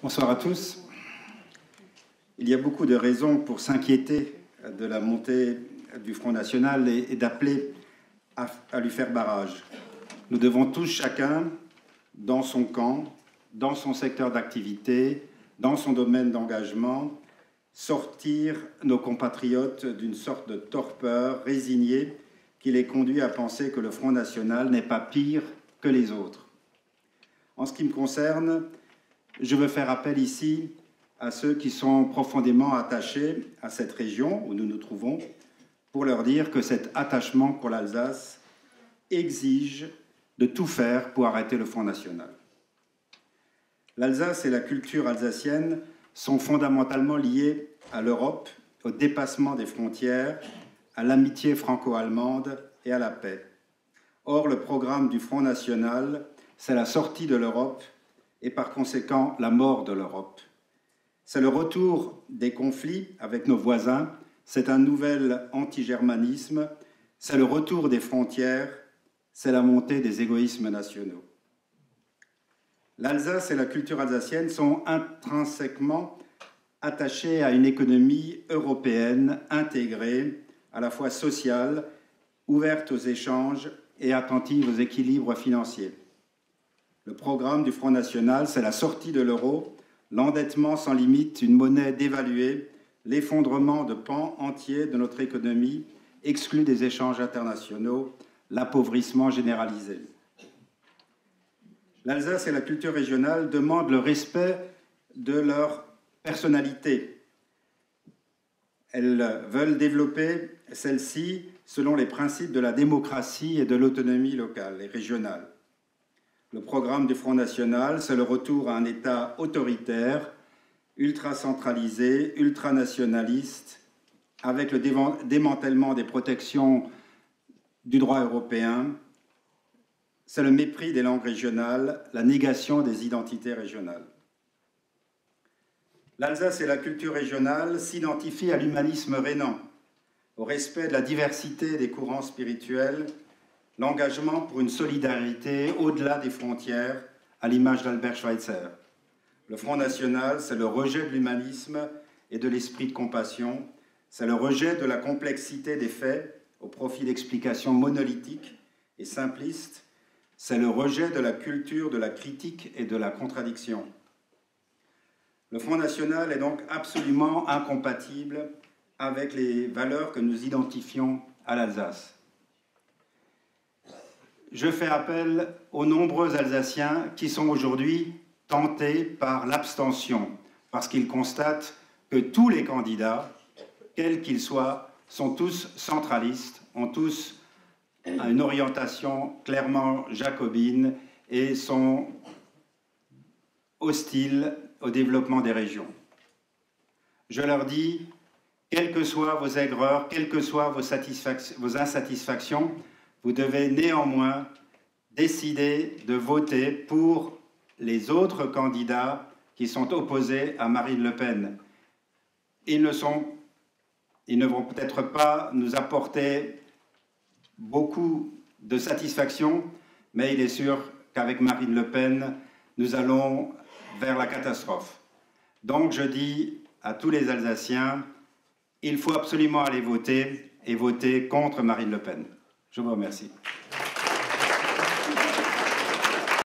Bonsoir à tous. Il y a beaucoup de raisons pour s'inquiéter de la montée du Front National et d'appeler à lui faire barrage. Nous devons tous, chacun, dans son camp, dans son secteur d'activité, dans son domaine d'engagement, sortir nos compatriotes d'une sorte de torpeur résignée qui les conduit à penser que le Front National n'est pas pire que les autres. En ce qui me concerne, je veux faire appel ici à ceux qui sont profondément attachés à cette région où nous nous trouvons pour leur dire que cet attachement pour l'Alsace exige de tout faire pour arrêter le Front National. L'Alsace et la culture alsacienne sont fondamentalement liées à l'Europe, au dépassement des frontières, à l'amitié franco-allemande et à la paix. Or, le programme du Front National, c'est la sortie de l'Europe et par conséquent la mort de l'Europe. C'est le retour des conflits avec nos voisins, c'est un nouvel anti-germanisme, c'est le retour des frontières, c'est la montée des égoïsmes nationaux. L'Alsace et la culture alsacienne sont intrinsèquement attachées à une économie européenne intégrée, à la fois sociale, ouverte aux échanges et attentive aux équilibres financiers. Le programme du Front National, c'est la sortie de l'euro, l'endettement sans limite, une monnaie dévaluée, l'effondrement de pans entiers de notre économie, exclu des échanges internationaux, l'appauvrissement généralisé. L'Alsace et la culture régionale demandent le respect de leur personnalité. Elles veulent développer celle-ci selon les principes de la démocratie et de l'autonomie locale et régionale. Le programme du Front National, c'est le retour à un État autoritaire, ultra-centralisé, ultranationaliste, avec le démantèlement des protections du droit européen. C'est le mépris des langues régionales, la négation des identités régionales. L'Alsace et la culture régionale s'identifient à l'humanisme rhénan, au respect de la diversité des courants spirituels, l'engagement pour une solidarité au-delà des frontières, à l'image d'Albert Schweitzer. Le Front National, c'est le rejet de l'humanisme et de l'esprit de compassion, c'est le rejet de la complexité des faits au profit d'explications monolithiques et simplistes, c'est le rejet de la culture de la critique et de la contradiction. Le Front National est donc absolument incompatible avec les valeurs que nous identifions à l'Alsace. Je fais appel aux nombreux Alsaciens qui sont aujourd'hui tentés par l'abstention, parce qu'ils constatent que tous les candidats, quels qu'ils soient, sont tous centralistes, ont tous une orientation clairement jacobine et sont hostiles au développement des régions. Je leur dis, quelles que soient vos aigreurs, quelles que soient vos insatisfactions, vous devez néanmoins décider de voter pour les autres candidats qui sont opposés à Marine Le Pen. Ils ne vont peut-être pas nous apporter beaucoup de satisfaction, mais il est sûr qu'avec Marine Le Pen, nous allons vers la catastrophe. Donc je dis à tous les Alsaciens, il faut absolument aller voter et voter contre Marine Le Pen. Je vous remercie.